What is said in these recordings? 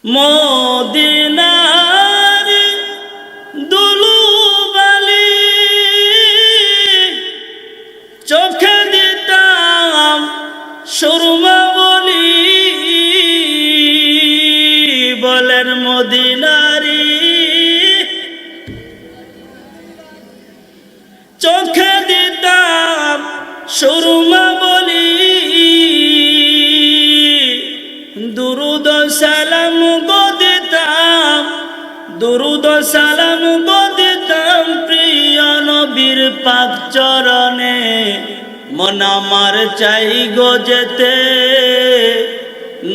মদিনার দুলুবালি চোখে দিতাম সুরমা বলি, বলেন মদিনারি চোখে দিতাম সুরমা বলি, দুরুদ সালাম গো দিতাম, দুরুদ সালাম গো দিতাম প্রিয় নবীর পাক চরণে। মন আমার চাই গো যেতে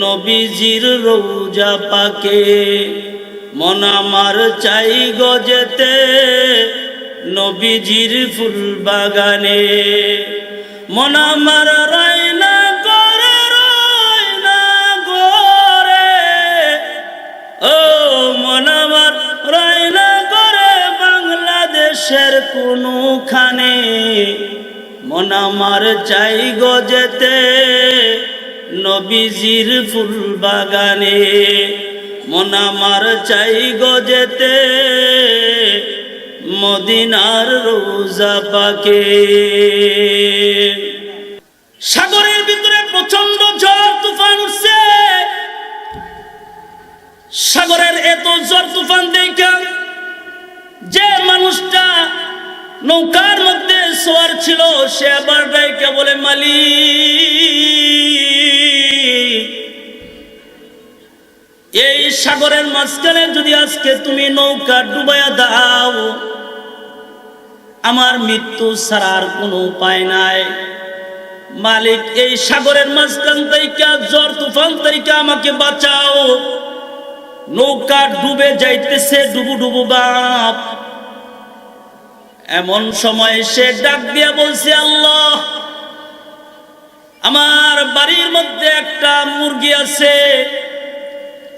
নবীজির রওজা পাকে, মন আমার চাই গো যেতে নবীজির ফুল বাগানে। মন আমার রায়না করে রায়না করে, ও মন আমার রায়না করে বাংলাদেশের কোনখানে। মন আমার চাই গো যেতে নবীজির ফুল বাগানে, মন আমার চাই গো যেতে মদিনার রওজা পাকে। সাগরের ভিতরে প্রচন্ড ঝড় তুফান উঠছে। সাগরের এত ঝড় তুফান দেখা যে মানুষটা নৌকার মধ্যে সওয়ার ছিল সে আবার ডাইকা বলে, মালিক, এই সাগরের মাঝখানে যদি আজকে তুমি নৌকা ডুবাইয়া দাও, আমার মৃত্যু ছাড়ার কোনো উপায় নাই। মালিক, এই সাগরের মাঝখান থেকে ঝড় তুফান থেকে আমাকে বাঁচাও, নৌকা ডুবে যাইতেছে, ডুবু ডুবু বাপ। এমন সময় সে ডাক দিয়া বলছে, আল্লাহ, আমার বাড়ির মধ্যে একটা মুরগি আছে,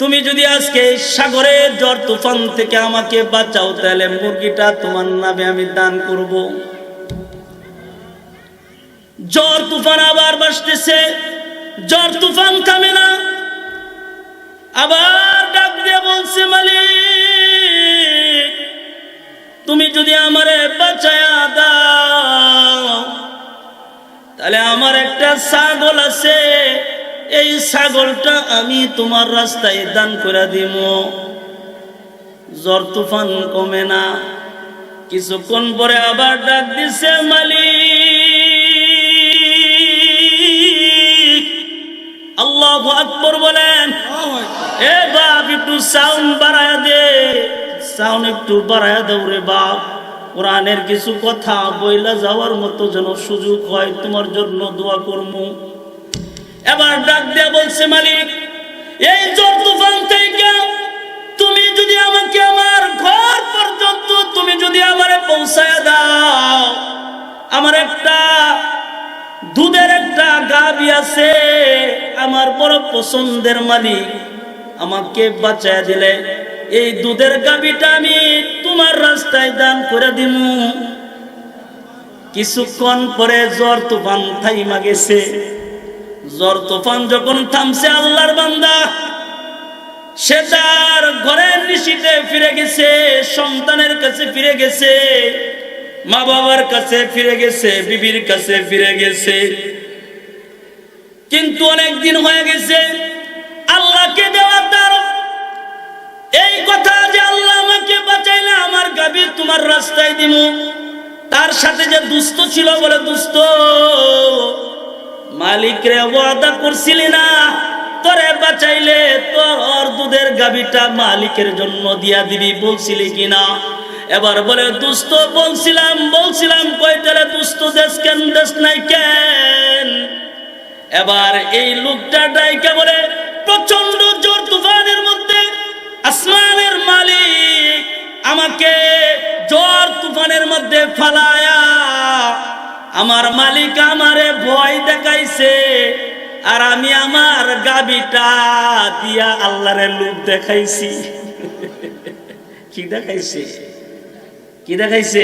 তুমি যদি আজকে সাগরের ঝড় তুফান থেকে আমাকে বাঁচাও তাহলে মুরগিটা তোমার নামে আমি দান করব। ঝড় তুফান আবার বাসতেছে, ঝড় তুফান থামে না। আবার ডাক দিয়ে বলছে, মালিক, তুমি যদি আমারে বাঁচায়া দাও তাহলে আমার একটা ছাগল আছে, এই ছাগলটা আমি তোমার রাস্তায় দান করে দিব। ঝড় তুফান কমে না। কিছুক্ষণ পরে আবার ডাক দিছে, মালিক, আল্লাহু আকবার বলেন। এ বাপ, একটু সাউন্ড বাড়ায়া দে, সাউন্ড একটু বাড়ায়া দাও রে বাপ। কোরআনের কিছু কথা বইলা যাওয়ার মতো যেন সুযোগ হয়, তোমার জন্য দোয়া করবো। এবার ডাক দিয়া বলছে, মালিক, এই ঝড় তুফান থেকে তুমি যদি আমাকে আমার ঘর পর্যন্ত তুমি যদি আমারে পৌঁছায় দাও, আমার একটা দুধের একটা গাভী আছে, আমার বড় পছন্দের, মালিক, আমাকে বাঁচায় দিলে এই দুধের গাভীটা আমি তোমার রাস্তায় দান করে দিব। কিছুক্ষণ পরে ঝড় তুফান থাইমা গেছে। ঝড় তুফান যখন থামছে, আল্লাহর বান্দা সে তার ঘরের নিশিতে ফিরে গেছে, সন্তানের কাছে ফিরে গেছে, মা বাবার কাছে ফিরে গেছে, বিবির কাছে ফিরে গেছে। কিন্তু অনেক দিন হয়ে গেছে। আল্লাহকে দেওয়া তার এই কথা যে আল্লাহ আমাকে বাঁচাইলে আমার গাভী তোমার রাস্তায় দিব, তার সাথে যে দুস্থ ছিল বলে, দুস্থ মালিক রে, ওয়াদা করছিলি না তোরে বাঁচাইলে তোর দুধের গাভীটা মালিকের জন্য দিয়া দিবি, বলছিলি কিনা? এবার বলে, দুস্থ বলছিলাম কইতারে দুস্থ দেশ কেন, দেশ নাই কেন? এবার এই লোকটা ডাইকা বলে, প্রচন্ড ঝড় তুফানের মধ্যে আসমানের মালিক আমাকে ঝড় তুফানের মধ্যে ফালায়া আমার মালিক আমারে ভয় দেখাইছে, আর আমি আমার গাভীটা দিয়া আল্লাহরে লোভ দেখাইছি। কি দেখাইছে? কি দেখাইছে?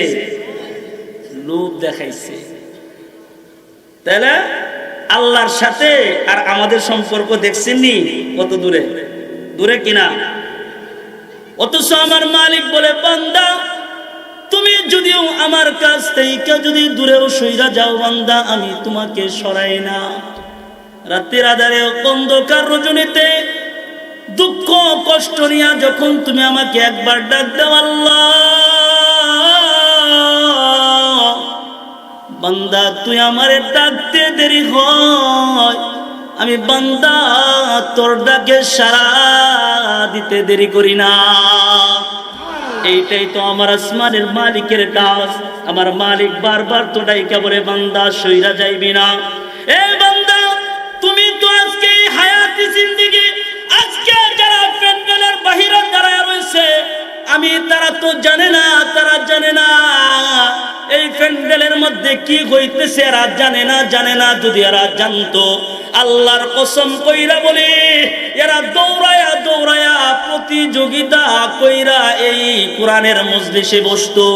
লোভ দেখাইছে। তাহলে আল্লাহর সাথে আর আমাদের সম্পর্ক দেখছেননি কত দূরে? দূরে কিনা? অথচ আমার মালিক বলে, বান্দা তুমি যদিও আমার কাছ থেকে যদি দূরেও সইরা যাও বান্দা, আমি তোমাকে সরাই না। রাতের আধারে অন্ধকার রজনীতে দুঃখ কষ্ট নিয়ে যখন তুমি আমাকে একবার ডাক দাও, আল্লাহ বান্দা তুই আমারে ডাকতে দেরি হয়, আমি বান্দা তোর ডাকে সাড়া দিতে দেরি করি না। এইটাই তো আমার আসমানের মালিকের কাজ। আমার মালিক বারবার তো ডাইকা বলে, বান্দা সইরা যাইবি না। এ বান্দা তুমি তো আজকে হায়াতি জিন্দেগি, আজকে যারা প্যান্ডেলের বাহিরে দাঁড়ায় রয়েছে, আমি তারা তো জানে না, তারা জানে না এই প্যান্ডেলের মধ্যে কি হইতেছে, এরা জানে না, জানে না। যদি এরা জানতো, আল্লাহর কসম কইরা বলে, এরা দৌড়ায়া দৌড়ায়া প্রতিযোগিতা কইরা এই কোরআনের মজলিসে বসতো।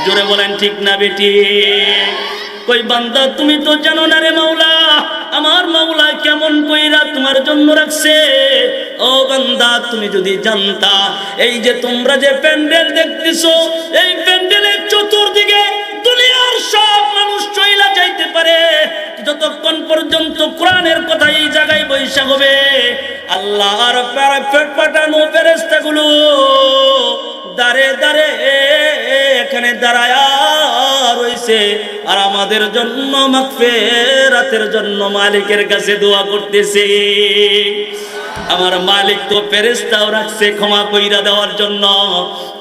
জোরে বলেন ঠিক না বেটি? কই বান্দা তুমি তো জানো না রে মাওলা, আমার মাওলা কেমন কইরা তোমার জন্য রাখছে। ও বান্দা তুমি যদি জানতা, এই যে তোমরা যে প্যান্ডেল দেখতেছো, এই প্যান্ডেলের চতুর্দিকে দুনিয়ার সব মানুষ চইলা যাইতে পারে, যতক্ষণ পর্যন্ত কোরআনের কথা এই জায়গায় বৈশা হবে, আল্লাহর পাঠানো ফেরেশতাগুলো দাঁড়ে দাঁড়ে এখানে দাঁড়ায়া রইছে, আর আমাদের জন্য মাগফিরাতের জন্য মালিকের কাছে দোয়া করতেছে। আমার মালিক তো ফেরেশতাও রাখছে ক্ষমা কইরা দেওয়ার জন্য।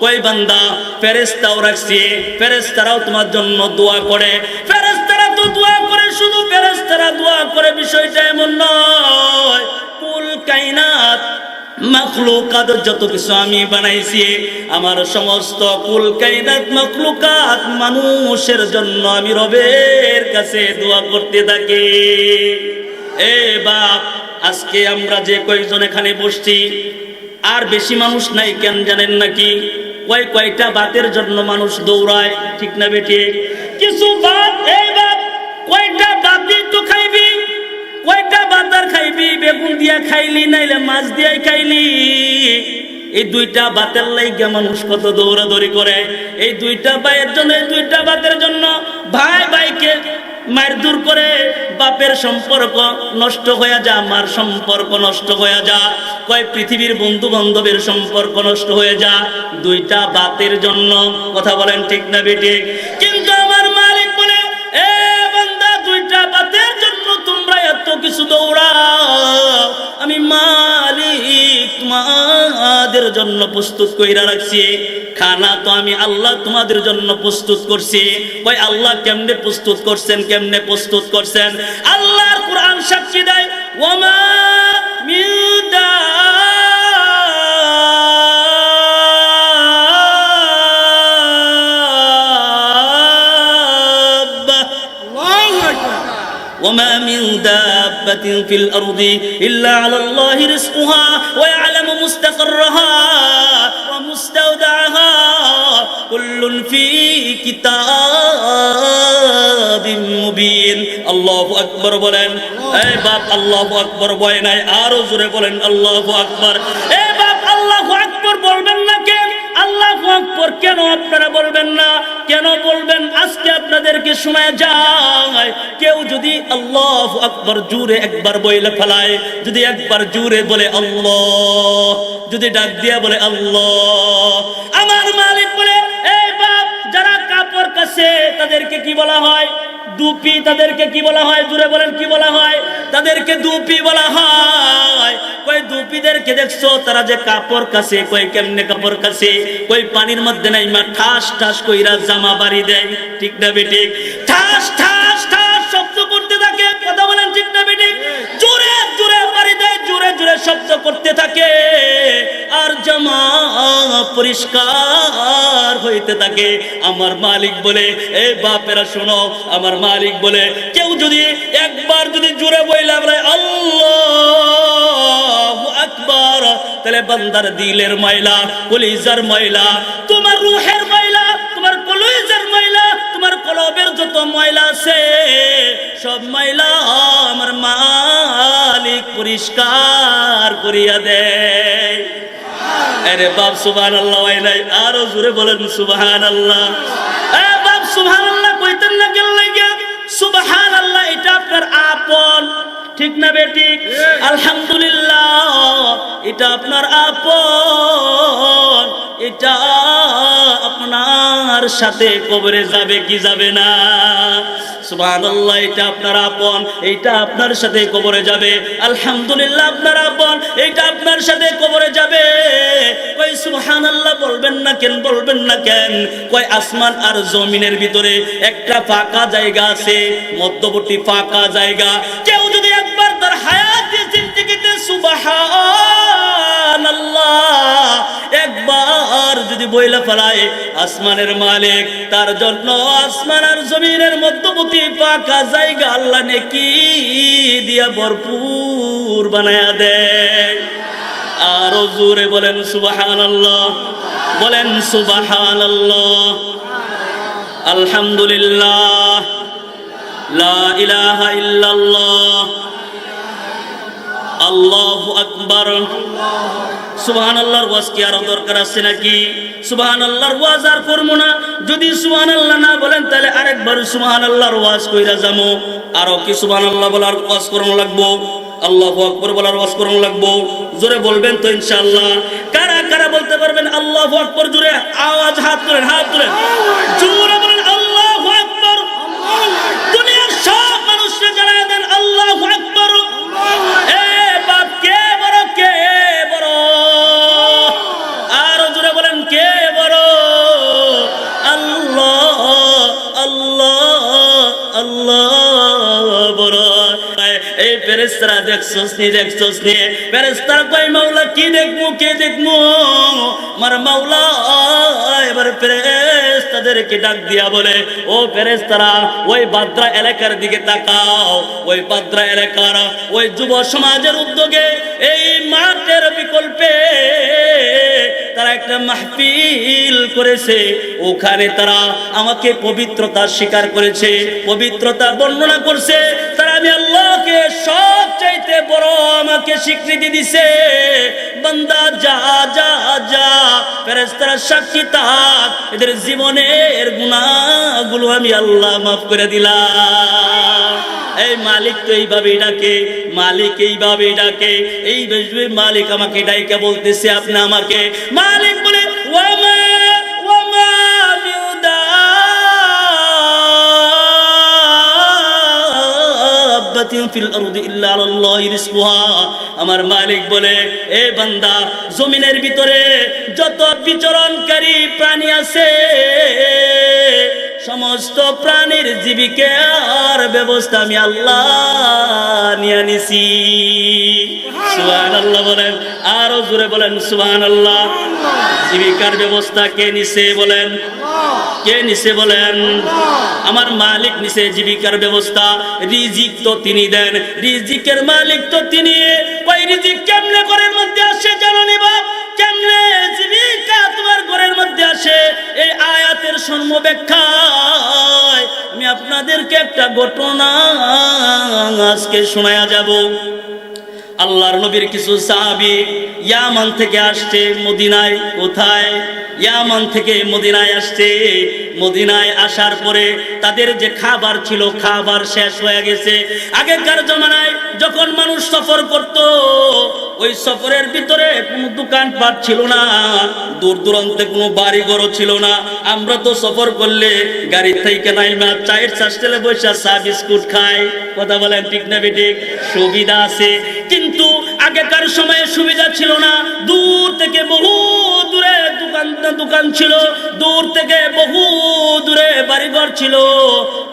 কই বান্দা ফেরেশতাও রাখছে, ফেরেশতারাও তোমার জন্য দোয়া করে। ফেরেশতারা তো দোয়া করে, শুধু ফেরেশতারা দোয়া করে বিষয়টা এমন নয়। কুল কায়নাত মাখলুকাত যত কিছু আমি বানাইছি, আমার সমস্ত কুল কায়নাত মাখলুকাত মানুষের জন্য আমি রবের কাছে দোয়া করতে থাকি। এ বাপ, আজকে আমরা যে কয়েকজন এখানে বসছি, আর বেশি মানুষ নাই কেন জানেন নাকি? কয়টা বাতের জন্য মানুষ দৌড়ায়, ঠিক না বেটি? কিছু বাত, এই বাত কয়টা বাতি তো খাইবি, কয়টা বাতার খাইবি, বেগুন দিয়া খাইলি নাইলে মাছ দিয়াই খাইলি। এই দুইটা বাতের লাইগা মানুষ কত দৌড়াদৌড়ি করে। এই দুইটা ভাইয়ের জন্য, এই দুইটা বাতের জন্য ভাই ভাইকে মারধর করে, বাপের সম্পর্ক নষ্ট হয়ে যা, মার সম্পর্ক নষ্ট হয়ে যা, কয় পৃথিবীর বন্ধু বান্ধবের সম্পর্ক নষ্ট হয়ে যা, দুইটা বাতের জন্য। কথা বলেন ঠিক না বেটি? কিন্তু আমার মালিক বলে, এ বান্দা দুইটা বাতের জন্য তোমরা এত কিছু দৌড়াও, আমি মালিক তোমাদের জন্য প্রস্তুত কইরা রাখছি। খানা তো আমি আল্লাহ তোমাদের জন্য প্রস্তুত করছি। কই আল্লাহ কেমনে প্রস্তুত করছেন, কেমনে প্রস্তুত করছেন? আল্লাহর কোরআন সাক্ষী দেয়, ওয়ামা মিন وما من دابة في الأرض إلا على الله رزقها ويعلم مستقرها ومستودعها كل في كتاب مبين الله أكبر বলেন এই বাপ আল্লাহু আকবার বলেন নাই আরো জোরে বলেন আল্লাহু আকবার এই বাপ আল্লাহু আকবার বলবেন না কেন আল্লাহু আকবার কেন আপনারা বলবেন না কেন বলবেন আজকে আপনাদেরকে শোনায় যায় কেউ যদি আল্লাহু আকবার জোরে একবার বলে ফেলায় যদি একবার জোরে বলে আল্লাহ যদি ডাক দিয়া বলে আল্লাহ আমার মালিক বলে এই বাপ যারা কাপড় কাছে তাদেরকে কি বলা হয় দুপি তাদেরকে কি বলা হয় জোরে বলেন কি বলা হয় তাদেরকে দুপি বলা হয় কই দুপিদেরকে দেখছো তারা যে কাপড় কাছে কই কেমনে কাপড় কাছে কই পানির মধ্যে নাই মা ঠাস ঠাস কইরা জামা বাড়ি দেয় ঠিক না বেঠিক ঠাস ঠাস ঠাস শব্দ করতে থাকে কথা বলেন ঠিক না বেঠিক জোরে জোরে বাড়ি দেয় জোরে জোরে শব্দ করতে থাকে আর জামা পরিষ্কার হইতে থাকে আমার মালিক বলে এই বাপেরা শোনো আমার মালিক বলে কেউ যদি একবার যদি জোরে বইলা বলে আল্লাহু আকবার তাহলে বান্দার দিলের ময়লা কলিজার ময়লা তোমার রূহের ময়লা তোমার কলিজার ময়লা তোমার কলবের যত ময়লা আছে সব ময়লা আমার মালিক মালিক পরিষ্কার করিয়া দেয়। আরে বাপ সুবহানাল্লাহ হয় নাই, আরো জোরে বলেন সুবহানাল্লাহ। এ বাপ সুবহানাল্লাহ কইতেন না কেন লাগা? সুবহানাল্লাহ এটা আপনার আপন, ঠিক না বেঠিক? আলহামদুলিল্লাহ এটা আপনার আপন, এটা আপনার সাথে কবরে যাবে কি যাবে না? সুবহানাল্লাহ এটা আপনার আপন, এইটা আপনার সাথে কবরে যাবে। আলহামদুলিল্লাহ আপনার আপন, এইটা আপনার সাথে কবরে যাবে। কই সুবহানাল্লাহ বলবেন না কেন? বলবেন না কেন? কই আসমান আর জমিনের ভিতরে একটা ফাঁকা জায়গা আছে, মধ্যবর্তী ফাঁকা জায়গা। কেউ যদি একবার তার হায়াতে জিন্দেগিতে সুবহানাল্লাহ একবার যদি বইলা ফেলায়, আসমানের মালিক তার জন্য আসমান আর জমিনের মধ্যবর্তী ফাঁকা জায়গা আল্লাহ নেকি দিয়া ভরপুর বানায়া দেয়। আরো জোরে বলেন সুবহানাল্লাহ, বলেন সুবহানাল্লাহ। আলহামদুলিল্লাহ, লা ইলাহা ইল্লাল্লাহ, আল্লাহু আকবার। সুবহানাল্লাহর ওয়াজ কি আরো দরকার আছে নাকি? সুবহানাল্লাহর ওয়াজ আর করব না। যদি সুবহানাল্লাহ না বলেন তাহলে আরেকবার সুবহানাল্লাহর ওয়াজ কইরা যামু। আরো কি সুবহানাল্লাহ বলার ওয়াজ করব লাগবো? আল্লাহু আকবার বলার ওয়াজ করব লাগবো। জোরে বলবেন তো ইনশাআল্লাহ? কারা কারা বলতে পারবেন আল্লাহু আকবার? জোরে আওয়াজ, হাত তুলেন, হাত তুলেন, জোরে বলেন আল্লাহু আকবার। দুনিয়ার সব মানুষকে জানায় দেন আল্লাহু আকবার। এ বাপ কে বড়, কে বড়? আরো জোরে বলেন কে বড়? আল্লাহ, আল্লাহ, আল্লাহ বড়। এই ফেরেশতারা দেখছস নি, দেখছস নি? ফেরেশতারা কই মাওলা কি দেখমু, কে দেখমু? আমার মাওলা এবার ফেরেশতাদেরকে ডাক দিয়া বলে, ও ফেরেশতারা ওই বাদ্রা এলাকার দিকে তাকাও। ওই বাদ্রা এলাকার ওই যুব সমাজের উদ্যোগে এই মাঠের বিকল্পে তারা একটা মাহফিল করেছে। ওখানে তারা আমাকে পবিত্রতা স্বীকার করেছে, পবিত্রতা বর্ণনা করছে। তারা আমি আল্লাহকে সবচাইতে বড় আমাকে স্বীকৃতি দিছে। বান্দা যা যা যা, ফেরেশতারা সাক্ষী থাক, এদের জীবনের গুনাহগুলো আমি আল্লাহ মাফ করে দিলাম। এই মালিক তো এইভাবে ডাকে, মালিক এইভাবে ডাকে। এই মালিক আমাকে ডাইকা বলতেছে আপনি আমাকে। মালিক বলে ওয়ামা ওয়ামা বিউদাবাতিন ফিল আরদি ইল্লা আলাল্লাহি রিজকুহা। আমার মালিক বলে, এ বান্দা জমিনের ভিতরে যত বিচরণকারী প্রাণী আছে সমস্ত প্রাণীর জীবিকার ব্যবস্থা আমি আল্লাহ নিয়ে নিছি। সুবহানাল্লাহ বলেন, আরো জোরে বলেন সুবহানাল্লাহ। জীবিকার ব্যবস্থা কে নিছে বলেন? কে নিছে বলেন? আমার মালিক নিছে জীবিকার ব্যবস্থা। রিজিক তো তিনি দেন, রিজিকের মালিক তো তিনি। ওই রিজিক কেমনে ঘরের মধ্যে আসে জানো নি বাপ? কেমনে জীবিকা তোমার ঘরের মধ্যে আসে? এই আয়াতের সমব্যাখ্যায় আমি আপনাদেরকে একটা ঘটনা আজকে শোনায়া যাব। আল্লাহর নবীর কিছু সাহাবী ইয়ামান থেকে আসছে মদিনায়। কোথায়? ইয়ামান থেকে মদিনায় আসছে। মদিনায় আসার পরে তাদের যে খাবার ছিল, খাবার শেষ হয়ে গেছে। আগেকার জমানায় যখন মানুষ সফর করত, ওই সফরের ভিতরে কোনো দোকানপাট ছিল না, দূর দূরান্তে কোনো বাড়ি ঘরও ছিল না। আমরা তো সফর করলে গাড়ি থেকে নাইমা চায়ের চাষতেলে বসে চা বিস্কুট খাই। কথা বলেন ঠিক না বেঠিক? সুবিধা আছে, কিন্তু আগেকার সময়ে সুবিধা ছিল না। দূর থেকে বহু দূরে দোকান ছিল, দূর থেকে বহু দূরে বাড়িঘর ছিল,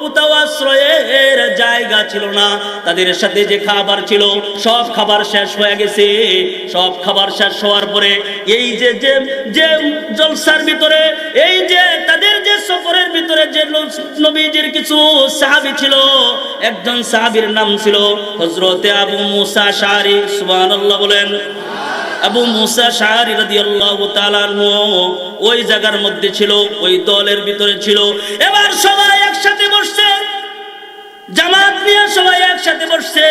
কোথাও আশ্রয়ের জায়গা ছিল না। তাদের সাথে যে খাবার ছিল সব খাবার শেষ হয়ে গেছে। সব খাবার শেষ হওয়ার পরে এই যে যে জলসার ভিতরে, এই যে তাদের যে সফরের ভিতরে যে নবীজির কিছু সাহাবী ছিল, একজন সাহাবীর নাম ছিল হযরতে আবু মুসা আশআরী। সুবহানাল্লাহ বলেন। আবু মুসা আশআরী রাদিয়াল্লাহু তাআলা আনহু ওই জায়গার মধ্যে ছিল, ওই দলের ভিতরে ছিল। এবার সবাই একসাথে বসছে, জামাত নিয়ে সবাই একসাথে বসছে।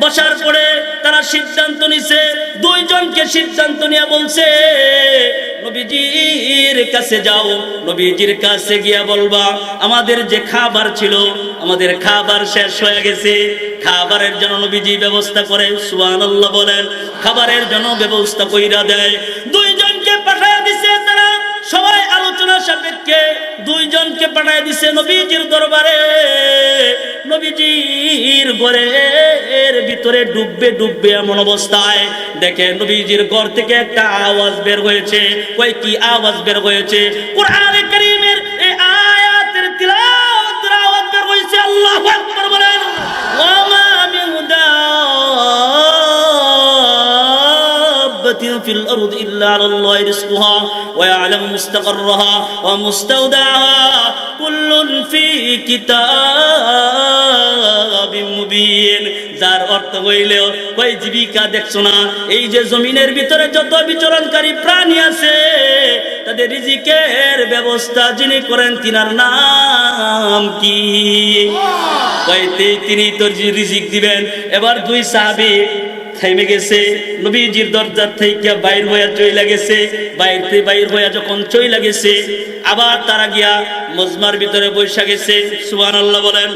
বসার পরে তারা সিদ্ধান্ত নিছে, দুইজনকে সিদ্ধান্ত নিয়ে বলছে নবীজির কাছে যাও, নবীজির কাছে গিয়া বলবা আমাদের যে খাবার ছিল, আমাদের খাবার শেষ হয়ে গেছে, খাবারের জন্য নবীজি ব্যবস্থা করে। সুবহানাল্লাহ বলেন। খাবারের জন্য ব্যবস্থা কইরা দেয়। দুইজনকে পাঠায় দিছে, তারা সবাই আলোচনা সাপেক্ষে দুইজনকে পাঠায় দিছে নবীজির দরবারে। নবীজির ঘরের ভিতরে ডুববে ডুববে এমন অবস্থায় দেখে নবীজির ঘর থেকে একটা আওয়াজ বের হয়েছে। কই কি আওয়াজ বের হয়েছে? কোরআনে কারীমের এই আয়াতের তিলাওয়াতের আওয়াজ বের হয়েছে। আল্লাহু আকবার বলেন। ওয়া মা মিন দাব্বাতিন ফিল আরদি ইল্লা আলাল্লাহি রিজকুহা ওয়া ইয়ালামু মুস্তাকাররাহা ওয়া মুস্তাওদাহা কুল্লুন ফি কিতাবিম মুবিন। যার অর্থ হইলে কই জীবিকা দেখছো না, এই যে জমিনের ভিতরে যত বিচরণকারী প্রাণী আছে তাদের রিজিকের ব্যবস্থা যিনি করেন তিনার নাম কি? তিনি তো রিজিক দিবেন। এবার দুই সাহাবী থেমে গেছে, নবীজির দরজার থেকে বাইর হইয়া চইলা গেছে। বাইর হইয়া যখন চইলা গেছে আবার তারা গিয়া মজমার ভিতরে বসে গেছে। সুবহানাল্লাহ বলেন।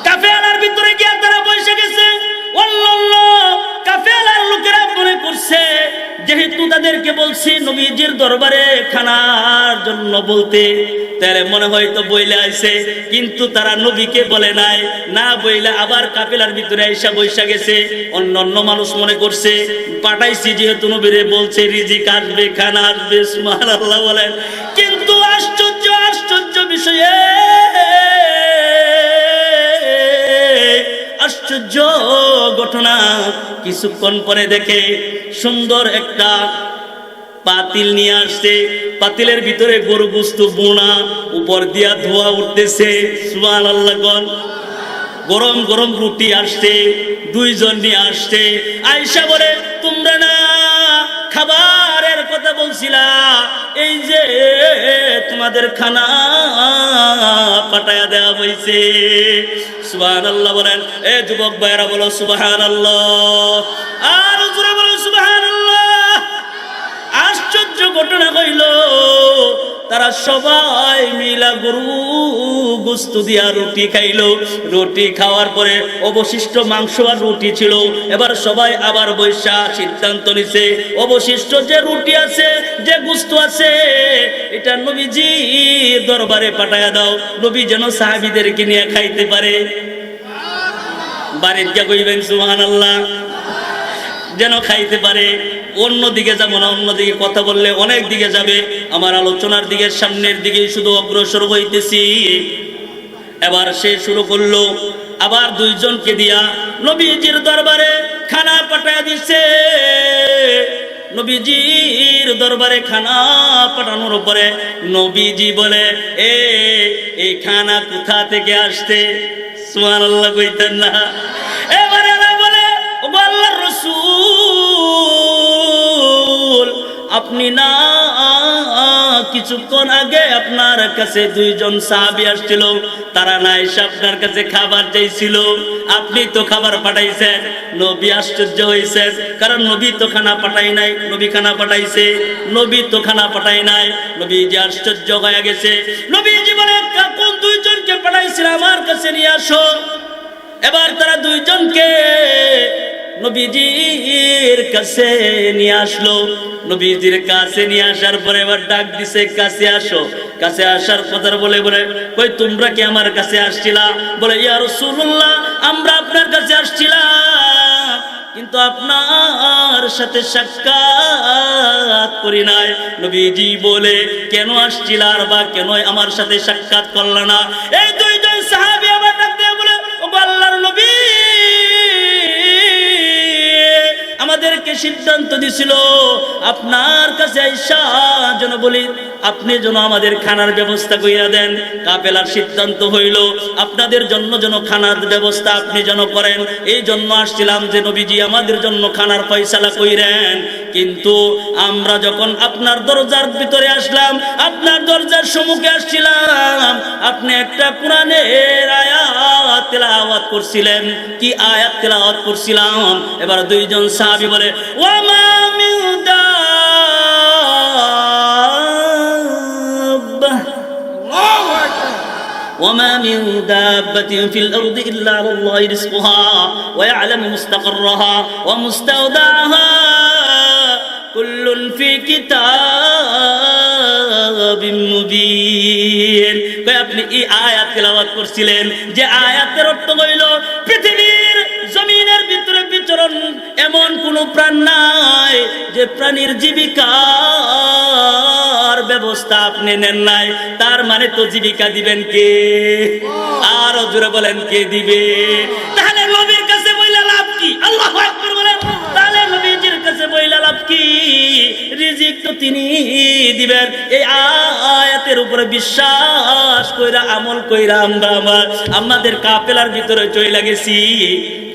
কাফেলার ভিতরে গিয়া তারা বসে গেছে। কাফেলার লোকেরা মনে করছে যেহেতু তাদেরকে বলছি নবীজির দরবারে খানার জন্য বলতে, তাহলে মনে হয়তো বইলে আইছে, কিন্তু তারা নবীকে বলে নাই, না বইলে আবার কাফেলার ভিতরে আইসা বইসা গেছে। অন্য মানুষ মনে করছে পাঠাইছি যেহেতু নবীরে বলছে রিজিক আসবে, খানা আসবে। সুবহানাল্লাহ বলেন। কিন্তু আশ্চর্য বিষয়, আশ্চর্য ঘটনা, কিছুক্ষণ পরে দেখে সুন্দর একটা পাতিল নিয়ে আসছে। পাতিলের ভিতরে গরু গোশত বোনা, উপর দিয়া ধোয়া উঠতেছে। সুবহানাল্লাহ। গরম গরম রুটি আসছে, দুইজন নিয়ে আসছে। আয়েশা বলে তোমরা না খাবারের কথা বলছিলা, এই যে তোমাদের খানা পাঠায়া দেওয়া হয়েছে। সুবহানাল্লাহ বলেন। এ যুবক ভাইরা বলো সুবহানাল্লাহ, আর জোরে বলো সুবহানাল্লাহ। আশ্চর্য ঘটনা হইল, তারা সবাই মিলা গরু গোশত দিয়া রুটি খাইলো। রুটি খাওয়ার পরে অবশিষ্ট মাংস আর রুটি ছিল। এবার সবাই আবার বৈশা সিদ্ধান্ত নিছে অবশিষ্ট যে রুটি আছে, যে গোশত আছে, এটা নবীজি দরবারে পাঠায়া দাও, নবী যেন সাহাবীদেরকে নিয়ে খাইতে পারে। বাড়ির গিয়া কইবেন সুবহানাল্লাহ, যেন খাইতে পারে। অন্যদিকে যাবো না, অন্যদিকে কথা বললে অনেক দিকে যাবে। আমার আলোচনার দিকে সামনের দিকে শুধু অগ্রসর হইতেছি। এবার সে শুরু করলো, আবার দুইজনকে দিয়া নবীজির দরবারে খানা পাঠায় দিছে। নবীজির দরবারে খানা পাঠানোর পরে নবীজি বলে এই খানা কোথা থেকে আসছে? সুবহানাল্লাহ কইতেন না। এবারে বলে ও আল্লাহর রাসূল, আপনি না কিছুক্ষণ আগে আপনার কাছে দুইজন সাহাবী আসছিল, তারা না এসে আপনার কাছে খাবার চাইছিল, আপনি তো খাবার পাঠাইছেন। নবী আশ্চর্য হয়েছেন, কারণ নবী তো খানা পাঠাই নাই, নবী খানা পাঠাইছে। নবী তো খানা পাঠাই নাই। নবীজি আশ্চর্য হয়ে গেছে। নবীজি বলে কোন দুইজনকে পাঠাইছিল আমার কাছে নিয়ে আসো। এবার তারা দুইজনকে নবীজির কাছে নিয়ে আসলো। নবীজির কাছে নিয়ে আসার পরে এবার ডাক দিছে, কাছে আসো। কাছে আসার কথা বলে কই তোমরা কি আমার কাছে আসছিলা? বলে ইয়া রাসূলুল্লাহ, আমরা আপনার কাছে আসছিলাম, কিন্তু আপনার সাথে সাক্ষাৎ করি নাই। নবীজি বলে কেন আসছিলা আর বা কেন আমার সাথে সাক্ষাৎ করলা না? এই দুইজন সাহাবী আবার ডাক দিয়ে বলে ও আল্লাহর নবী, আমাদেরকে সিদ্ধান্ত দিছিল আপনার কাছে আইসা যেন বলি আপনি যেন আমাদের খানার ব্যবস্থা কইরা দেন। কাফেলার সিদ্ধান্ত হইল আপনাদের জন্য যেন খানার ব্যবস্থা আপনি যেন করেন। এই জন্য আসছিলাম যে নবীজি আমাদের জন্য খানার ফয়সালা কইরেন। কিন্তু আমরা যখন আপনার দরজার ভিতরে আসলাম, আপনার দরজার সম্মুখে আসছিলাম, আপনি একটা কোরআনের আয়াত তেলাওয়াত করছিলেন। কি আয়াত তেলাওয়াত করছিলাম? এবার দুইজন সাহাবী বলে, ওয়ামা মিন দাব্বাহ وما من دابة في الأرض إلا على الله رزقها ويعلم مستقرها ومستودعها كل في كتاب مبين। আপনি এই আয়াত তেলাওয়াত করছিলেন, যে আয়াতের অর্থ হইল পৃথিবীর জমিনের ভিতরে বিচরণ এমন কোন প্রাণ নাই যে প্রাণীর জীবিকার ব্যবস্থা আপনি নেন নাই। তার মানে তো জীবিকা দিবেন কে? আরো জোরে বলেন, কে দিবে? তাহলে নবীর কাছে বইলা লাভ কি? আল্লাহু আকবার বলেন। তাহলে নবীজির কাছে বইলা লাভ কি? রিজিক তো তিনি দিবেন। এই আয়াতের উপরে বিশ্বাস কইরা আমল কইরা আমরা আমাদের কাফেলার ভিতরে চইলা গেছি।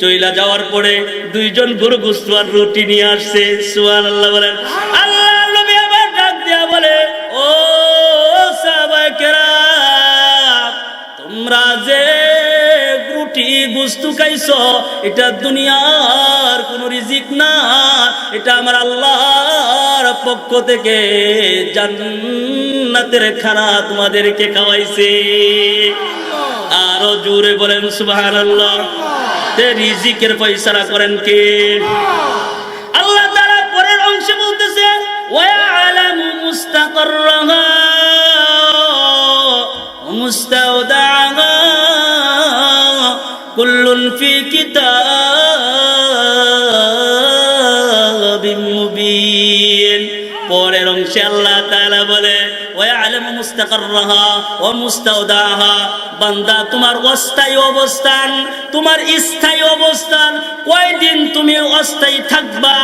চইলা যাওয়ার পরে দুইজন গরু গোশত আর রুটি নিয়ে আসছে। সুবহানাল্লাহ বলেন। আল্লাহর নবী আবার ডাক দিয়া বলে, ও সাহাবায়ে কেরাম, তোমরা যে রুটি গোশত খাইছো এটা দুনিয়ার কোন রিজিক না, এটা আমার আল্লাহর পক্ষ থেকে জান্নাতের খানা তোমাদেরকে খাওয়াইছে। আরো জোরে বলেন সুবহানাল্লাহ। তে রিজিকের ফয়সালা করেন কে? আল্লাহ তাআলা পরের অংশে বলতেছে, ওয়া ইয়ালামু মুস্তাকাররাহা ওয়া মুস্তাওদাআহা কুল্লুন ফি কিতাবিম মুবিন। পরের অংশে আল্লাহ তাআলা বলে, ওয়া ইয়ালামু মুস্তাকাররাহা ওয়া মুস্তাওদাআহা। বান্দা, তোমার অস্থায়ী অবস্থান, তোমার স্থায়ী অবস্থান, কয়দিন তুমি অস্থায়ী থাকবা,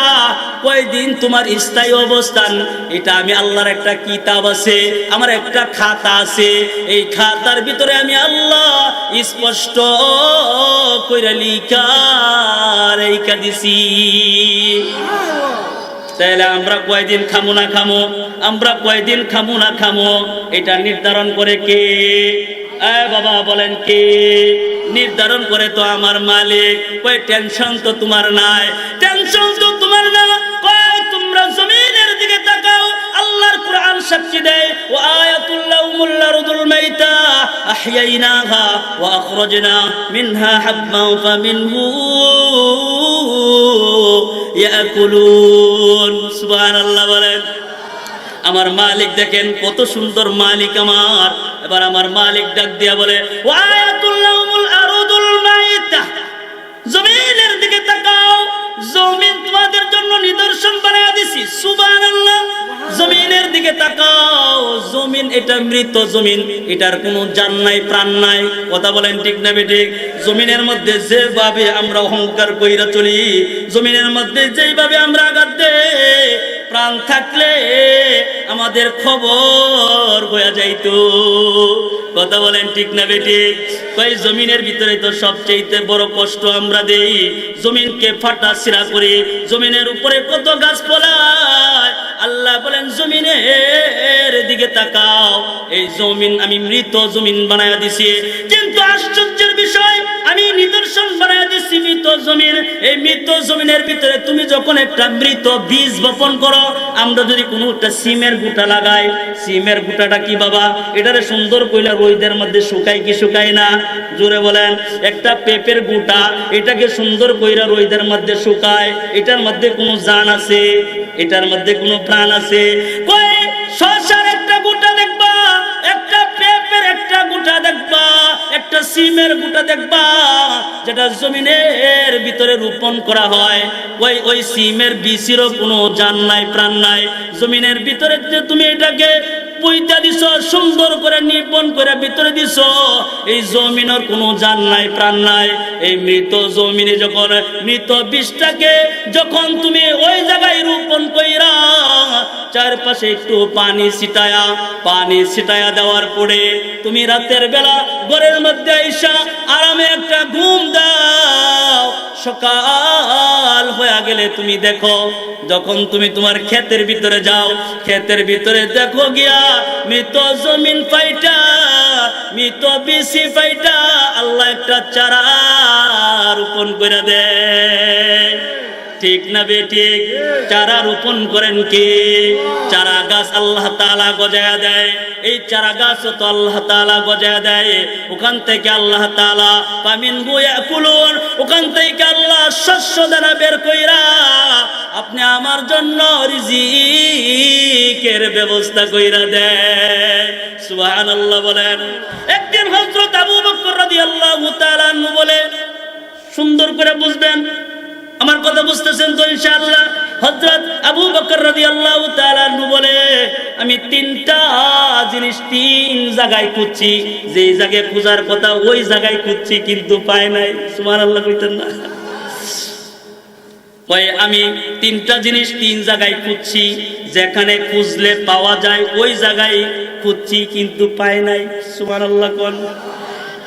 কয়দিন তোমার স্থায়ী অবস্থান, এটা আমি আল্লাহর একটা কিতাব আছে, আমার একটা খাতা আছে। এই খাতার ভিতরে আমি আল্লাহ স্পষ্ট কইরা লিখা দিছি। তাহলে আমরা কয়দিন খামো না খামো, আমরা কয়দিন খামো না খামো, এটা নির্ধারণ করে কে? বাবা বলেন, কে নির্ধারণ করে? তো আমার মালিক। কয় টেনশন তো তোমার নাই, টেনশন তো তোমার না। কয় তোমরা জমিনের দিকে তাকাও, আল্লাহর কোরআন সাক্ষী দেয়, ওয়া আয়াতুল লাহুমুল আরদুল মাইতা আহইয়াইনাহা ওয়া আখরাজনা মিনহা হাব্বান ফামিনহু ইয়াকুলুন। সুবহানাল্লাহ বলেন। আমার মালিক দেখেন কত সুন্দর মালিক আমার। এবার আমার মালিক ডাক দিয়া বলে, ওয়া আয়াতুল লাহুমুল আরদুল মাইতা, জমিনের দিকে তাকাও, জমিন তোমাদের জন্য নিদর্শন বানায়া দিছি। সুবহানাল্লাহ। জমিনের দিকে তাকাও, জমিন এটা মৃত জমিন, এটার কোনো জান নাই, প্রাণ নাই। কথা বলেন ঠিক না বেঠিক? জমিনের মধ্যে যেভাবে আমরা অহংকার কইরা চলি, জমিনের মধ্যে যেভাবে আমরা আঘাত দেই, প্রাণ থাকলে আমাদের খবর হয়ে যাইতো। কথা বলেন ঠিক না বেঠিক? কই জমিনের ভিতরে তো সবচেয়ে বড় কষ্ট আমরা দেই, জমিনকে ফাটা ছিঁড়া করি, জমিনের উপরে কত গাছ ফলায়। আল্লাহ বলেন জমিনের দিকে তাকাও, এই জমিন আমি মৃত জমিন বানায়া দিছি। কিন্তু আশ্চর্যের বিষয়, আমি নিদর্শন বানায়া দিছি মৃত জমিন। এই মৃত জমিনের ভিতরে তুমি যখন একটা মৃত বীজ বপন করো, আমরা যদি কোনো একটা সিমের গুটা লাগাই, সিমের গুটাটা কি বাবা, এটারে সুন্দর কইলা রোদের মধ্যে শুকায় কি শুকায় না? জোরে বলেন। একটা পেঁপের গুটা, এটাকে সুন্দর কইরা রোদের মধ্যে শুকায়, এটার মধ্যে কোনো জান আছে? এটার মধ্যে কোনো প্রাণ আছে? কই শসার একটা গুটা দেখবা, একটা পেঁপের একটা গুটা দেখবা, একটা সিমের গুটা দেখবা, যেটা জমিনের ভিতরে রোপণ করা হয়, ওই সিমের বীজেরও কোনো জান নাই, প্রাণ নাই। জমিনের ভিতরে যে তুমি এটাকে পয়তা দিছ, সুন্দর করে নিপন করে ভিতরে দিছ, এই জমিনের কোনো জান নাই, প্রাণ নাই। এই মৃত জমিনে যখন মৃত বীজটাকে যখন তুমি ওই জায়গায় রোপণ কইরা চারপাশে একটু পানি ছিটায়া দেওয়ার পরে তুমি রাতের বেলা ঘরের মধ্যে আইসা আরামে একটা ঘুম দাও। সকাল হয়ে গেলে তুমি দেখো, যখন তুমি তোমার ক্ষেতের ভিতরে যাও, ক্ষেতের ভিতরে দেখো গিয়া মৃত জমিন পাইটা, মৃত বিসি পাইটা আল্লাহ একটা চারা রোপণ করে দেয়। ঠিক না বেঠিক? চারা রোপণ করেন কে? চারা গাছ আল্লাহ তাআলা গজায়া দেয়। এই চারা গাছ তো আল্লাহ তাআলা গজায়া দেয়। ওখান থেকে আল্লাহ তাআলা ফামিনহু ইয়াকুলুন, ওখান থেকে আল্লাহ শস্য দানা বের কইরা আপনি আমার জন্য রিজিকের ব্যবস্থা কইরা দেয়। সুবহানাল্লাহ বলেন। একদিন হযরত আবু বকর রাদিয়াল্লাহু তাআলা আনহু বলে, সুন্দর করে বুঝবেন, আমার কথা বুঝতেছেন তো ইনশাআল্লাহ? হযরত আবু বকর রাদিয়াল্লাহু তাআলা আনহু বলে, আমি তিনটা জিনিস তিন জায়গায় খুঁজছি, যেই জায়গায় খোঁজার কথা ওই জায়গায় খুঁজছি কিন্তু পাই নাই। সুবহানাল্লাহ কইতেন না? কয় আমি তিনটা জিনিস তিন জায়গায় খুঁজছি, যেখানে খুঁজলে পাওয়া যায় ওই জায়গায় খুঁজছি কিন্তু পাই নাই। সুবহানাল্লাহ কোন?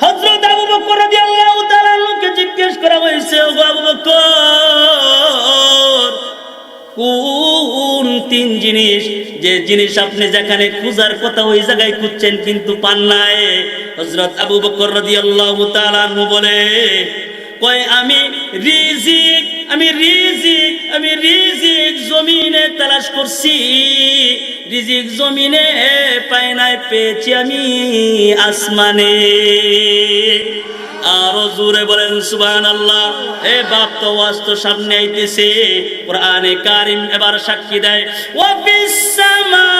হযরত আবু বকর রাদিয়াল্লাহু তাআলা আনহুকে জিজ্ঞেস করা হয়েছে, ও আবু বকর, কোন তিন জিনিস, যে জিনিস আপনি যেখানে খোঁজার কথা ওই জায়গায় খুঁজছেন কিন্তু পান নাই? হযরত আবু বকর রাদিয়াল্লাহু তাআলা আনহু বলে, কয় আমি রিজিক জমিনে তালাশ করছি, রিজিক জমিনে পাই নাই, পেয়েছি আমি আসমানে। আরো জোরে বলেন সুবহানাল্লাহ। এ বাপ তো ওয়াজ তো সামনে আইতেছে, কোরআনে কারীম এবার সাক্ষী দেয়, ওয়া ফিস সামাই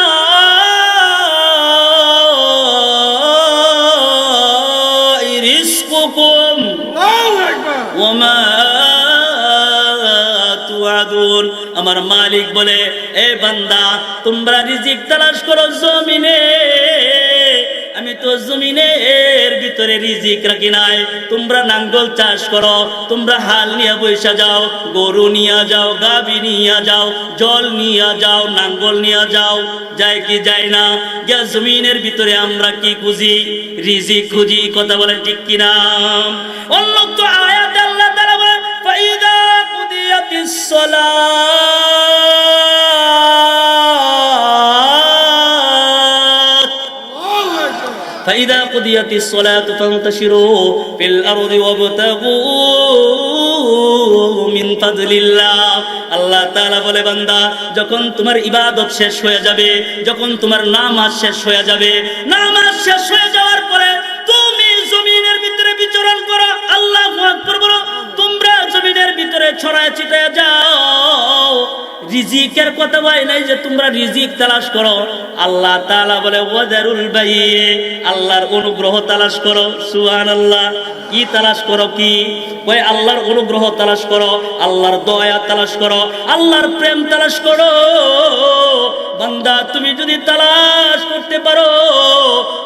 রিজকুকুম ওয়া মা তুআদুন। আমার মালিক বলে, এ বান্দা তোমরা রিজিক তালাশ করো জমিনে, আমি তো জমিনের ভিতরে রিজিক রাখি নাই। তোমরা নাঙ্গল চাষ করো, তোমরা হাল নিয়ে বৈশা যাও, গরু নিয়ে যাও, গাভী নিয়ে যাও, জল নিয়ে যাও, নাঙ্গল নিয়ে যাও, যায় কি যায় না? গিয়া জমিনের ভিতরে আমরা কি খুঁজি? রিজিক খুঁজি। কথা বলেন ঠিক কিনা? অন্য তো আয়াত আল্লাহ তাআলা বলেন, ফাইদা কুদিয়াতিস সালাত ফাইদা কুদিয়াতিস সালাতু ফান্তাশিরু ফিল আরদি ওয়াবতাগু মিন ফাদলিল্লাহ। আল্লাহ তাআলা বলে, বান্দা যখন তোমার ইবাদত শেষ হয়ে যাবে, যখন তোমার নামাজ শেষ হয়ে যাবে, নামাজ শেষ হয়ে যাওয়ার পরে তুমি জমিনের ভিতরে বিচরণ করো। আল্লাহু আকবার বলো। তোমরা জমিনের ভিতরে ছড়ায় ছিটায় যাও। রিজিকের কথা বলে নাই যে তোমরা রিজিক তালাশ করো। আল্লাহ তাআলা বলে, ওয়াদারুল বাইয়ে, আল্লাহর অনুগ্রহ তালাশ করো। সুবহানাল্লাহ। কি তালাশ করো? কি ওই আল্লাহর অনুগ্রহ তালাশ করো, আল্লাহর দয়া তালাশ করো, আল্লাহর প্রেম তালাশ করো। বান্দা তুমি যদি তালাশ করতে পারো,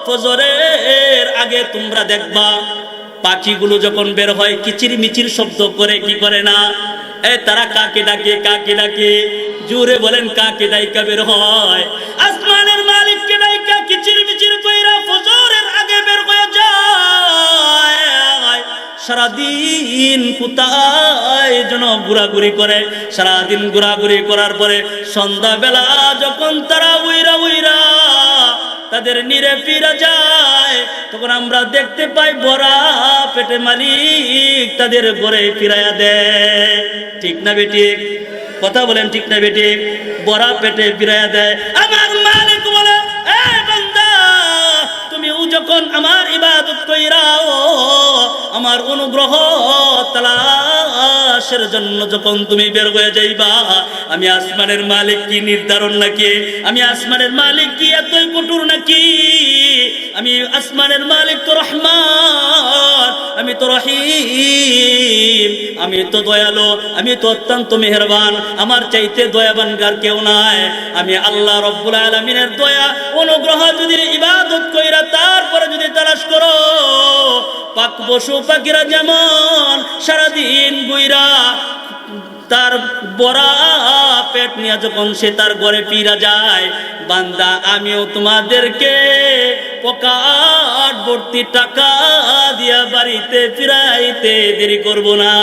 ফজরের আগে তোমরা দেখবা পাখিগুলো যখন বের হয় কিচির মিচির শব্দ করে, কি করে না? তারা কাকে ডাকে, কাকে ডাকে? জোরে বলেন, কাকে ডাইকা বের হয়? আসমানের মালিককে ডাইকা কিচির মিচির কইরা ফজরের আগে বের হয়ে যায়। সারাদিন কোথায় যেন ঘোরাঘুরি করে, সারাদিন ঘোরাঘুরি করার পরে সন্ধ্যাবেলা যখন তারা উইরা তাদের নিরে ফিরে যায়, তখন আমরা দেখতে পাই ভরা পেটে মালিক তাদের ঘরে ফিরাইয়া দেয়। ঠিক না বেঠিক? কথা বলেন ঠিক না বেঠিক? ভরা পেটে ফিরাইয়া দেয়। আমার মালিক বলে, এ বান্দা তুমি যখন আমার ইবাদত কইরাও, আমার অনুগ্রহ তালাশের জন্য যখন তুমি বের হয়ে যাইবা, আমি আসমানের মালিক কি নির্ধারণ নাকি? আমি আসমানের মালিক কি এতই কঠোর নাকি? আমি আসমানের মালিক তো রহমান, আমি তো রহিম, আমি তো দয়ালু, আমি তো অত্যন্ত মেহেরবান। আমার চাইতে দয়াবান আর কেউ নাই। আমি আল্লাহ রব্বুল আলামিনের দয়া অনুগ্রহ যদি ইবাদত কইরা তারপরে যদি তালাশ করো, পাক পশু পাখিরা যেমন সারাদিন গুইরা তার বড়া পেট নিয়ে যখন সে তার ঘরে ফিরা যায়, বান্দা আমিও তোমাদেরকে পকেট ভর্তি টাকা দিয়া বাড়িতে ফিরাইতে দেরি করব না।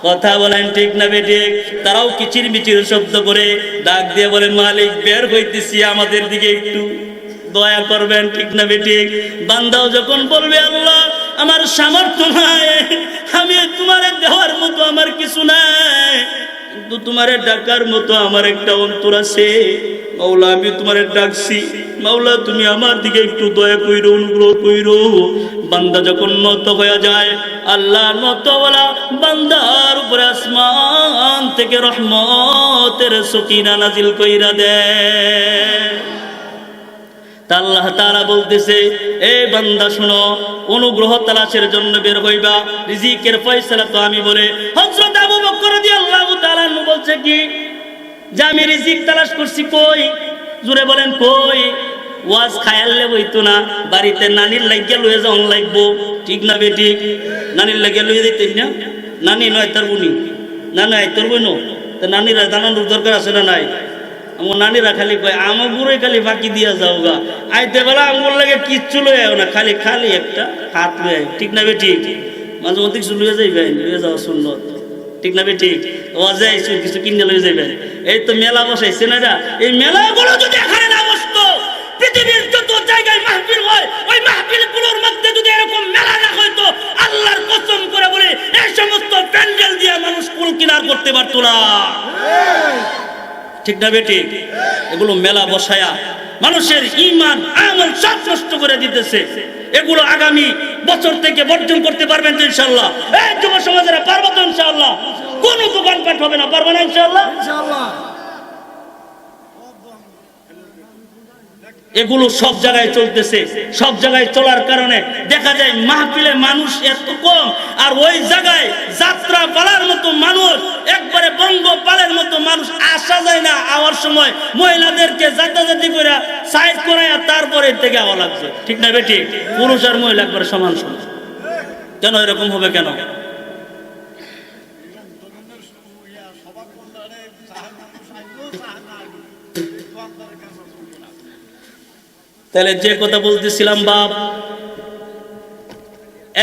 কথা বলেন ঠিক না বেঠিক? তারাও কিচির মিচির শব্দ করে ডাক দিয়ে বলে, মালিক বের হইতেছি, আমাদের দিকে একটু দয়া করবেন, ঠিক না বেঠিক? বান্দাও যখন বলবে, আল্লাহ আমার সামর্থ্য নাই, আমি তোমারে দেওয়ার মতো আমার কিছু নাই, কিন্তু তোমারে ডাকার মতো আমার একটা অন্তর আছে, মাওলা আমি তোমারে ডাকছি, মাওলা তুমি আমার দিকে একটু দয়া কইরো, অনুগ্রহ কইরো। বান্দা যখন নত হয়ে যায়, আল্লাহ নতওয়ালা বান্দার উপরে আসমান থেকে রহমতের সকিনা নাজিল কইরা দেয়। তা আল্লাহ তাআলা বলতেছে, এ বান্দা শোনো, অনুগ্রহ তালাশের জন্য বের হইবা, রিজিকের ফয়সালা তো আমি বলে। হযরত আবু বকর রাদিয়াল্লাহু তাআলা বলছে কি, যে আমি রিজিক তালাশ করছি, কই? জোরে বলেন কই? ওয়াজ খায়ালে বইতো না, বাড়িতে নানির লাগিয়া লয়ে যাওয়ান লাগবো, ঠিক না বেঠিক? নানির লাগিয়া লয়ে যেতেন না, নানি নয় তার বুনি, না নাই তোর বোন, তা নানিরা জানানোর দরকার আছে না নাই? আমার নানিরা খালি কয় আমার বুড়ে খালি ফাঁকি দিয়া যাও গা, আইতে বেলা আমার লাগে কিচ্ছু লয়ে আও না, খালি খালি একটা হাত লয়ে, ঠিক না বেঠিক? মাঝে মধ্যে কিছু লয়ে যাইবেন, লয়ে যাওয়া সুন্নত, ঠিক না বেঠিক? ওয়াজে আইসু কিছু কিনে লয়ে যাইবেন। এই তো মেলা বসাইছে না, এই মেলাগুলো যদি এখানে না বসতো, পৃথিবীর যত জায়গায় মাহফিল হয়, ওই মাহফিলগুলোর মধ্যে যদি এরকম মেলা না হইতো, আল্লাহর কসম করে বলে এই সমস্ত প্যান্ডেল দিয়ে মানুষ কুল কিনার করতে পারতো না, ঠিক না বেঠিক? এগুলো মেলা বসায়া মানুষের ঈমান আমল সব নষ্ট করে দিতেছে। এগুলো আগামী বছর থেকে বর্জন করতে পারবেন তো ইনশাআল্লাহ? এই যুব সমাজেরা পারবো তো ইনশাআল্লাহ? কোন দোকানপাট হবে না, পারবে না ইনশাআল্লাহ? এগুলো সব জায়গায় চলতেছে। সব জায়গায় চলার কারণে দেখা যায় মাহফিলে মানুষ এত কম, আর ওই জায়গায় যাত্রা পালার মতো মানুষ, একবারে বঙ্গপালের মতো মানুষ আসা যায় না। আওয়ার সময় মহিলাদেরকে জাতাজাতি করে সাইড করাইয়া তারপরে থেকে আওয়া লাগছে, ঠিক না বেঠিক? পুরুষ আর মহিলা একবারে সমান সমান। কেন এরকম হবে কেন? তাহলে যে কথা বলতেছিলাম বাপ,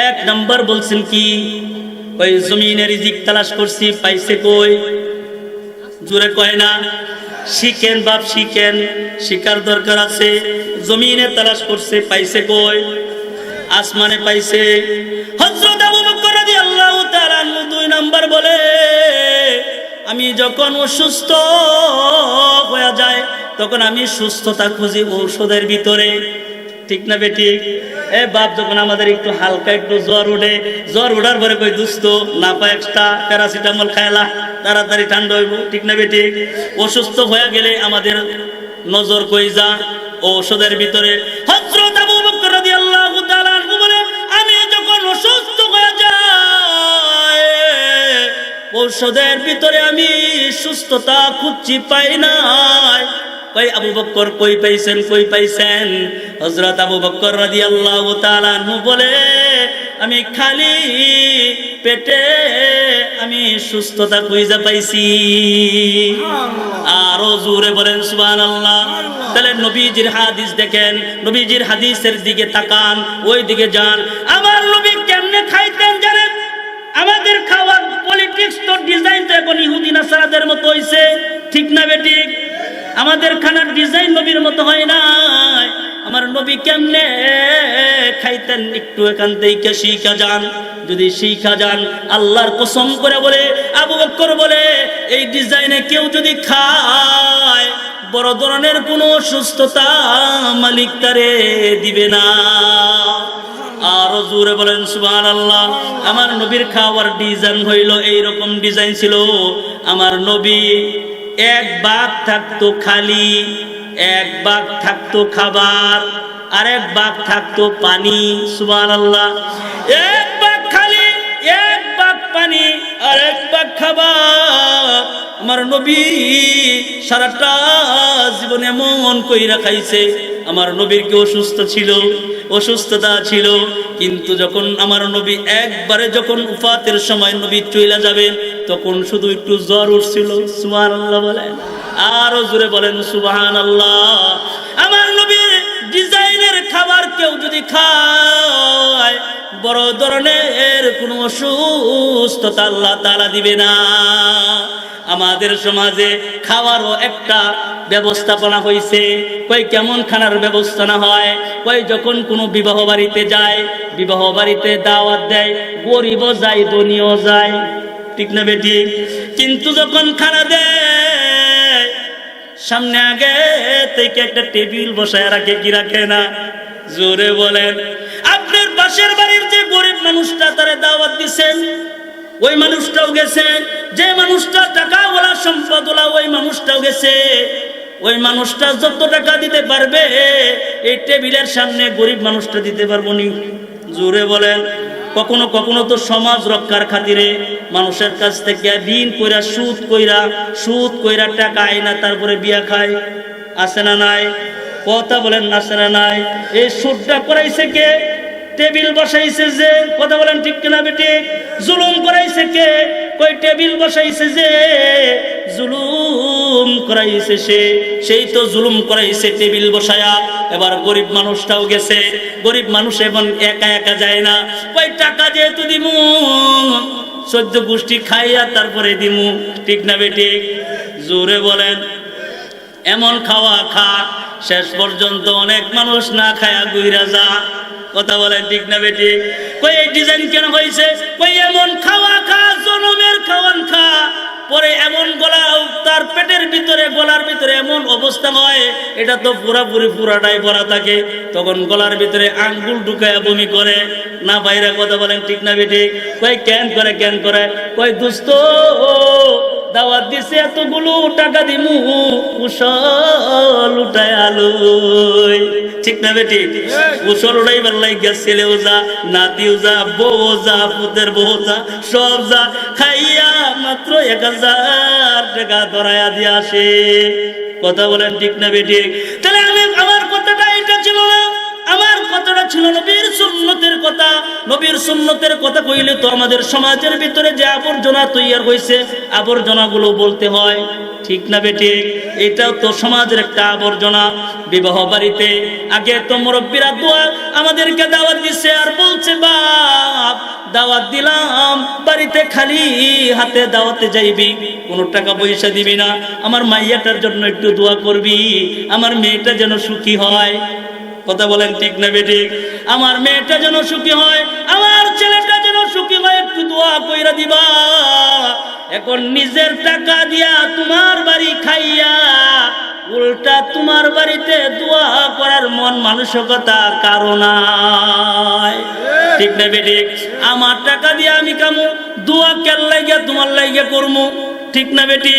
এক নাম্বার বলছেন কি, ওই জমিনে রিজিক তালাশ করছি, পাইছে কই? জোরে কয় না? শিখেন বাপ, শিখেন, শিখার দরকার আছে। জমিনে তালাশ করছে, পাইছে কই? আসমানে পাইছে। হযরত আবু বকর রাদিয়াল্লাহু তাআলা দুই নাম্বার বলে, আমি যখন অসুস্থ হয়ে যায় তখন আমি সুস্থতা খুঁজি ঔষধের ভিতরে, ঠিক না বেঠিক? এ বাপ, যখন আমাদের একটু হালকা একটু জ্বর উঠে, জ্বর উঠার পরে কই দোস্ত না পাই এক্সট্রা প্যারাসিটামল খাইলা, তাড়াতাড়ি ঠান্ডা হইব, ঠিক না বেঠিক? অসুস্থ হয়ে গেলে আমাদের নজর কই যা? ঔষধের ভিতরে। হযরত আবু বকর রাদিয়াল্লাহু তাআলা আনহু বলে, আমি যখন অসুস্থ হয়ে যাই ঔষধের ভিতরে আমি সুস্থতা খুঁজছি, পাই নাই। কই আবু বকর কই পাইছেন, কই পাইছেন? হযরত আবু বকর রাদিয়াল্লাহু তাআলা আনহু বলে, আমি খালি পেটে আমি সুস্থতা খুঁজে পাইছি। আরো জোরে বলেন সুবহানাল্লাহ। তাহলে নবীজির হাদিস দেখেন, নবীজির হাদিসের দিকে তাকান, ওই দিকে যান। আমার নবী কেমনে খাইতেন জানেন? আমাদের খাওয়ার পলিটিক্স তো ডিজাইন তো এখন ইহুদি নাসারাদের মতো হইছে, ঠিক না বেঠিক? আমাদের খানার ডিজাইন নবীর মতো হয় না। আমার নবী কেমনে খাইতেন একটু এখান থেকে শিখা যান। যদি শিখা যান, আল্লাহর কসম করে বলে আবু বকর বলে, এই ডিজাইনে কেউ যদি খায় বড় ধরনের কোনো সুস্থতা মালিক তারে দিবে না। আরো জোরে বলেন সুবহানাল্লাহ। আমার নবীর খাওয়ার ডিজাইন হইল এইরকম ডিজাইন ছিল। আমার নবী এক ভাগ থাকতো খালি, এক ভাগ থাকতো খাবার, আর এক ভাগ থাকতো পানি। সুবহানাল্লাহ। এক ভাগ খালি, এক ভাগ পানি, আর এক ভাগ খাবার। আমার নবী সারাটা জীবন এমন কইরা খাইছে, আমার নবীর কি অসুস্থ ছিল, অসুস্থতা ছিল, কিন্তু যখন আমার নবী একবারে যখন উফাতের সময় নবী চলে যাবেন তখন শুধু একটু জ্বর উঠছিল। সুবহানাল্লাহ বলেন, আরো জোরে বলেন সুবহানাল্লাহ। আমার নবীর ডিজাইনের খাবার কেউ যদি খায় বড় ধরনের কোনো অসুস্থতা আল্লাহ তাআলা দিবে না। আমাদের সমাজে খাওয়ারও একটা ব্যবস্থাপনা হয়েছে। কই কেমন খানার ব্যবস্থা না হয়, কই যখন কোনো বিবাহ বাড়িতে যায়, বিবাহ বাড়িতে দাওয়াত দেয়, গরিবও যায় ধনীও যায়, ঠিক না বেটি? কিন্তু যখন খানা দেয় সামনে আগে থেকে একটা টেবিল বসায় রাখে কি রাখে না? জোরে বলেন। আপনার পাশের বাড়ির যে গরিব মানুষটা তারে দাওয়াত দিছেন, ওই মানুষটাও গেছে। যে মানুষটা টাকাওয়ালা সম্পদওয়ালা ওই মানুষটাও গেছে। ওই মানুষটা যত টাকা দিতে পারবে এই টেবিলের সামনে গরিব মানুষটা দিতে পারবো নি? জোরে বলেন। কখনো কখনো তো সমাজ রক্ষার খাতিরে মানুষের কাছ থেকে ঋণ কইরা সুদ কইরা টাকা আইনা তারপরে বিয়া খায়, আছে না নাই? কথা বলেন, আছে না নাই? এই সুদটা করাইছে কে? টেবিল বসাইছে যে, কথা বলেন ঠিক কিনা বেটি? জুলুম করাইছে কে? কই টেবিল বসাইছে যে, জুলুম করাইছে সে, সেই তো জুলুম করাইছে টেবিল বসায়া। এবার গরিব মানুষটাও গেছে। গরিব মানুষ এখন একা একা যায় না, কই টাকা যেহেতু দিমু 14 গোষ্ঠী খাইয়া তারপরে দিমু, ঠিক না বেটি? জোরে বলেন। এমন খাওয়া খা শেষ পর্যন্ত অনেক মানুষ না খায়া গুইরা যা, কথা বলেন ঠিক না বেটি? কই এই ডিজাইন কেন হয়েছে? কই এমন খাওয়া খা, জনমের খাওয়ান খা, পরে এমন গলা তার পেটের ভিতরে গলার ভিতরে এমন অবস্থা হয় এটা তো পুরাটাই ভরা থাকে, তখন গলার ভিতরে আঙ্গুল ঢুকায় বমি করে না বাইরে, কথা বলেন ঠিক না বেটি? কই কেন করে? কই দোস্ত দাওয়াত দিছে এতগুলো টাকা দিমু কুশল উঠায় আলোয়, ঠিক না বেটি? কুশল উঠাইবার লাগিয়া ছেলেও যা, নাতিও যা, বউ যা, পুতের বউ যা, সব যা, খাইয়া মাত্র 1000 টাকা ধরাইয়া দিয়ে আসে, কথা বলেন ঠিক না বেটি? তাহলে আমার কথাটা এটা ছিল না, আমার কথাটা ছিল নবীর সুন্নতের কথা। নবীর সুন্নতের কথা কইলে তো আমাদের সমাজের ভিতরে যে আবর্জনা তৈরি হয়েছে আবর্জনাগুলো বলতে হয়, ঠিক না বেটি? এটাও তো সমাজের একটা আবর্জনা। বিবাহ বাড়িতে আগে তো মুরব্বীরা দোয়া আমাদেরকে দাওয়াত দিচ্ছে আর বলছে বাপ দাওয়াত দিলাম, বাড়িতে খালি হাতে দাওয়াতে যাইবি, কোনো টাকা পয়সা দিবি না, আমার মাইয়াটার জন্য একটু দোয়া করবি, আমার মেয়েটা যেন সুখী হয়, কথা বলেন ঠিক না বেটি? আমার মেয়েটা যেন সুখী হয়, আমার ছেলেটা যেন সুখী হয়, একটু দোয়া কইরা দিবা। এখন নিজের টাকা দিয়া তোমার বাড়ি খাইয়া উল্টা তোমার বাড়িতে দোয়া করার মন মানসিকতা কারো নাই, ঠিক না বেটি? আমার টাকা দিয়ে আমি কামু, দোয়া কেন লাগিয়া তোমার লাগিয়া করমু, ঠিক না বেটি?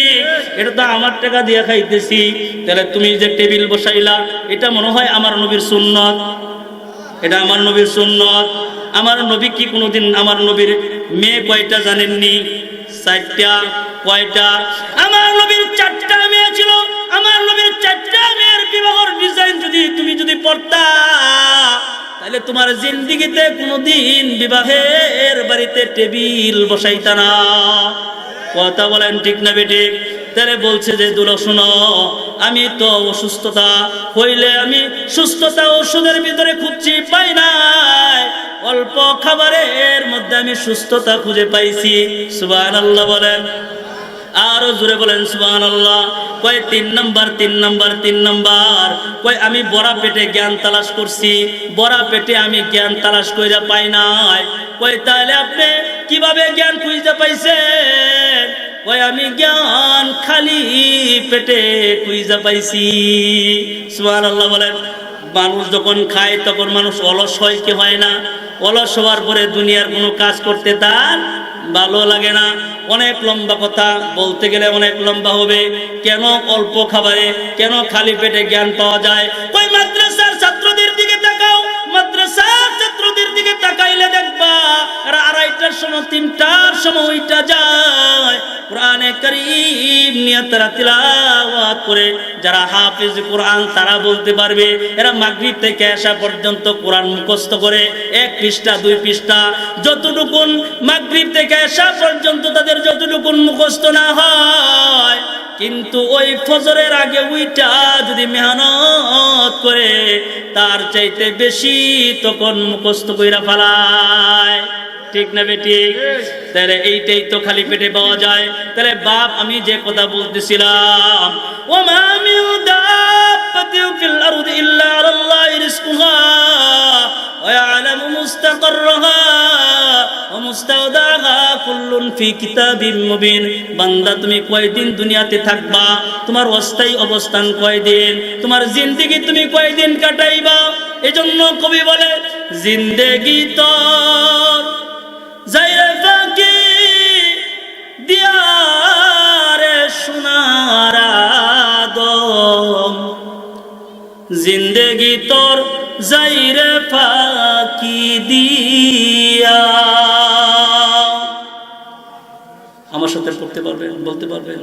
এটা তো আমার টাকা দিয়ে খাইতেছি। তাহলে তুমি যে টেবিল বসাইলা এটা মনে হয় আমার নবীর সুন্নত, এটা আমার নবীর সুন্নত। আমার নবী কি কোনোদিন আমার নবীর মেয়ে কয়টা জানেননি? 4টা। কয়টা? আমার নবীর 4টা মেয়ে ছিল। আমার নবীর 4টা মেয়ের বিবাহের ডিজাইন তুমি যদি পড়তা তাহলে তোমার জিন্দেগিতে কোনোদিন বিবাহের বাড়িতে টেবিল বসাইতা না, কথা বলেন ঠিক না বেটি? তাহলে বলছে যে দুলো শোনো, আমি তো অসুস্থতা হইলে আমি সুস্থতা ওষুধের ভিতরে খুঁজছি, পাই নাই, অল্প খাবারের মধ্যে আমি সুস্থতা খুঁজে পাইছি। সুবহানাল্লাহ বলেন, আরো জোরে বলেন সুবহানাল্লাহ। কয় 3 নাম্বার, কয় আমি বড়া পেটে জ্ঞান তালাশ করছি, বড়া পেটে আমি জ্ঞান তালাশ কইরা পাই নাই। কয় তাহলে আপনি কিভাবে জ্ঞান খুঁজতে পাইছেন? কয় আমি জ্ঞান খালি পেটে খুঁজে পাইছি। সুবহানাল্লাহ বলেন। মানুষ যখন খায় তখন মানুষ অলস হয় কি হয় না? অলস হওয়ার পরে দুনিয়ার কোনো কাজ করতে তার ভালো লাগে না। অনেক লম্বা কথা বলতে গেলে অনেক লম্বা হবে। কেন অল্প খাবারে, কেন খালি পেটে জ্ঞান পাওয়া যায়? কই মাদ্রাসার ছাত্রদের দিকে তাকাও, মাদ্রাসার ছাত্রদের দিকে তাকাইলে দেখবা এরা 2:30টার সময় 3টার সময় ওইটা যায়, কোরআনে কারীম নিয়ে তারা তিলাওয়াত করে, যারা হাফেজ কোরআন তারা বলতে পারবে এরা মাগরিব থেকে এশা পর্যন্ত কোরআন মুখস্থ করে 1 পৃষ্ঠা 2 পৃষ্ঠা যতটুকুন মাগরিব থেকে এশা পর্যন্ত তাদের যতটুকুন মুখস্থ না হয়, কিন্তু ওই ফজরের আগে উইটা যদি মেহনত করে তার চাইতে বেশি তখন মুখস্থ কইরা ফেলায়। ঠিক না বেঠিক? তাহলে এইটাই তো খালি পেটে পাওয়া যায়। তাহলে বাপ আমি যে কথা বলতেছিলাম, ওমা মিন দাব্বাতিন ফিল আরদি ইল্লা আলাল্লাহি রিজকুহা ওয়া ইয়ালামু মুস্তাকাররাহা ওয়া মুস্তাওদাহা কুল্লুন ফি কিতাবিম মুবিন। বান্দা তুমি কয়দিন দুনিয়াতে থাকবা, তোমার অস্থায়ী অবস্থান কয়দিন, তোমার জিন্দেগি তুমি কয়দিন কাটাইবা। এজন্য কবি বলে জিন্দেগি তোর যাইরে ফাঁকি দিয়ারে সোনার আদম, জিন্দেগি তোর যাইরে ফাঁকি দিয়া। আমার সাথে পড়তে পারবেন, বলতে পারবেন?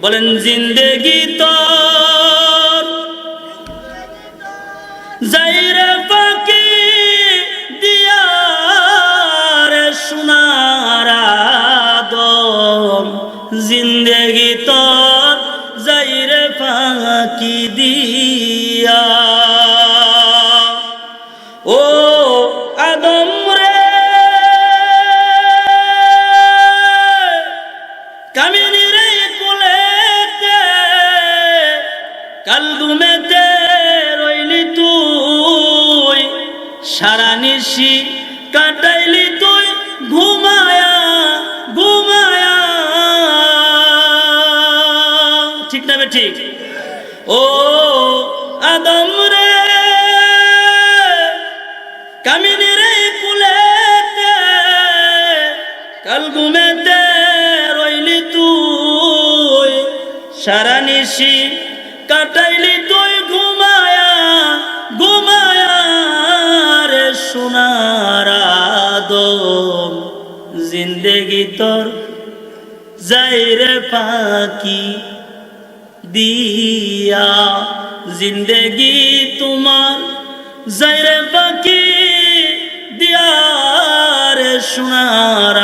বলেন জিন্দেগি তোর যাইরে ফাঁকি দিয়া সোনার আদম, জিন্দেগি তোর যাইরে ফাঁকি দিয়া। ও আদম রে কামিনী রে কোলেতে কালদুমেতে রইলি তুই, সারা নিশি কাটাইলি তুই ঘুমায়া ঘুমায়া। ঠিক না ঠিক? ও আদম রে কামিনী রে কুলেতে কালগুমেতে রইলি তুই, সারা নিশি কাটাইলি তুই ঘুমায়া ঘুমায়া রে সোনার আদম, জিন্দেগি তোর যাইরে ফাঁকি দিয়া। জিন্দেগি তোমার যাইরে ফাঁকি দিয়া রে সোনার